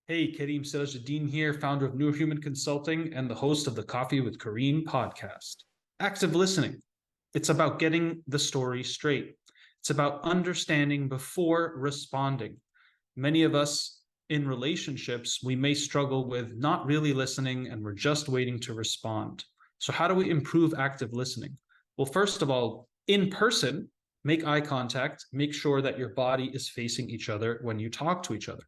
Hey, Karim Serageldin here, founder of Noor Human Consulting and the host of the Coffee with Karim podcast. Active listening. It's about getting the story straight. It's about understanding before responding. Many of us in relationships, we may struggle with not really listening and we're just waiting to respond. So, how do we improve active listening? Well, first of all, in person, make eye contact, make sure that your body is facing each other when you talk to each other.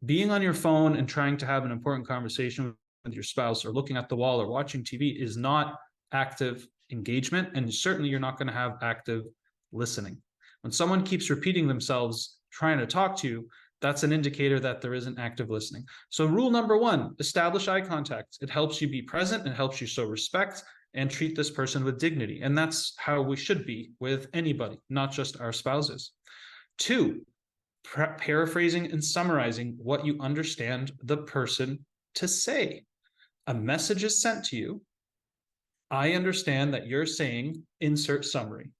Being on your phone and trying to have an important conversation with your spouse or looking at the wall or watching TV is not active engagement. And certainly you're not going to have active listening. When someone keeps repeating themselves trying to talk to you, that's an indicator that there isn't active listening. So rule number one, establish eye contact. It helps you be present and helps you show respect and treat this person with dignity. And that's how we should be with anybody, not just our spouses. Two, paraphrasing and summarizing what you understand the person to say. A message is sent to you. I understand that you're saying insert summary.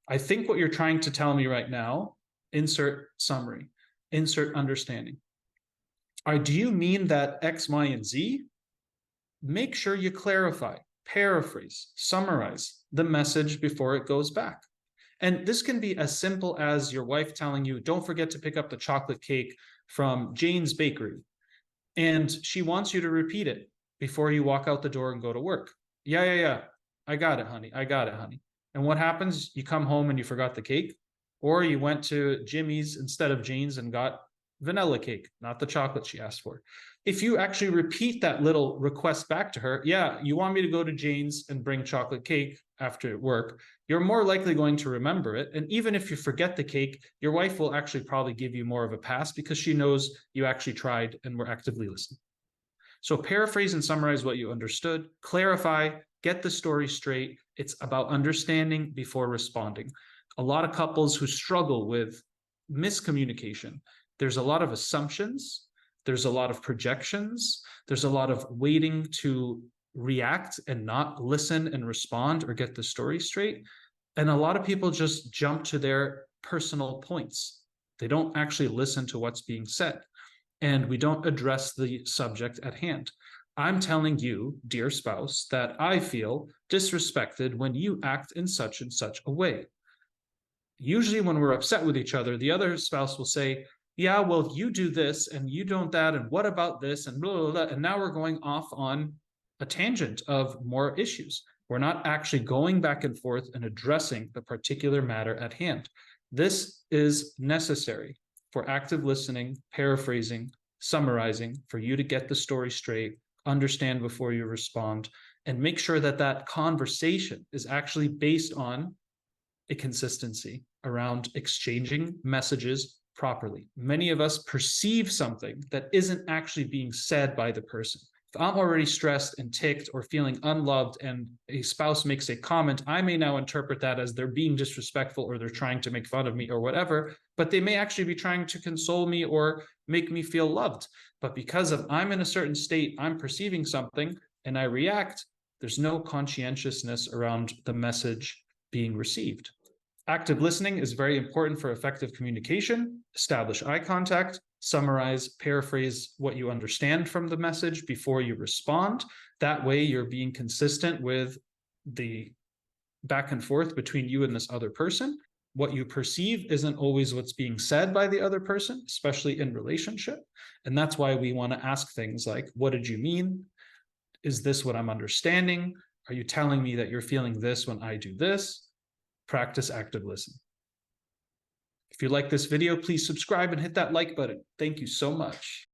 I think what you're trying to tell me right now, insert summary, insert understanding. Do you mean that X, Y, and Z? Make sure you clarify, paraphrase, summarize the message before it goes back. And this can be as simple as your wife telling you, don't forget to pick up the chocolate cake from Jane's Bakery. And she wants you to repeat it before you walk out the door and go to work. Yeah. I got it, honey. I got it, honey. And what happens? You come home and you forgot the cake, or you went to Jimmy's instead of Jane's and got vanilla cake, not the chocolate she asked for. If you actually repeat that little request back to her, yeah, you want me to go to Jane's and bring chocolate cake after work, you're more likely going to remember it. And even if you forget the cake, your wife will actually probably give you more of a pass because she knows you actually tried and were actively listening. So paraphrase and summarize what you understood, clarify, get the story straight. It's about understanding before responding. A lot of couples who struggle with miscommunication, there's a lot of assumptions, there's a lot of projections, there's a lot of waiting to react and not listen and respond or get the story straight. And a lot of people just jump to their personal points. They don't actually listen to what's being said, and we don't address the subject at hand. I'm telling you, dear spouse, that I feel disrespected when you act in such and such a way. Usually when we're upset with each other, the other spouse will say, yeah, well, you do this and you don't that, and what about this, and blah, blah, blah. And now we're going off on a tangent of more issues. We're not actually going back and forth and addressing the particular matter at hand. This is necessary for active listening, paraphrasing, summarizing, for you to get the story straight, understand before you respond, and make sure that that conversation is actually based on a consistency around exchanging messages properly. Many of us perceive something that isn't actually being said by the person. If I'm already stressed and ticked or feeling unloved and a spouse makes a comment, I may now interpret that as they're being disrespectful or they're trying to make fun of me or whatever, but they may actually be trying to console me or make me feel loved. But because of I'm in a certain state, I'm perceiving something and I react, there's no conscientiousness around the message being received. Active listening is very important for effective communication. Establish eye contact, summarize, paraphrase what you understand from the message before you respond. That way you're being consistent with the back and forth between you and this other person. What you perceive isn't always what's being said by the other person, especially in relationship. And that's why we want to ask things like, what did you mean? Is this what I'm understanding? Are you telling me that you're feeling this when I do this? Practice active listening. If you like this video, please subscribe and hit that like button. Thank you so much.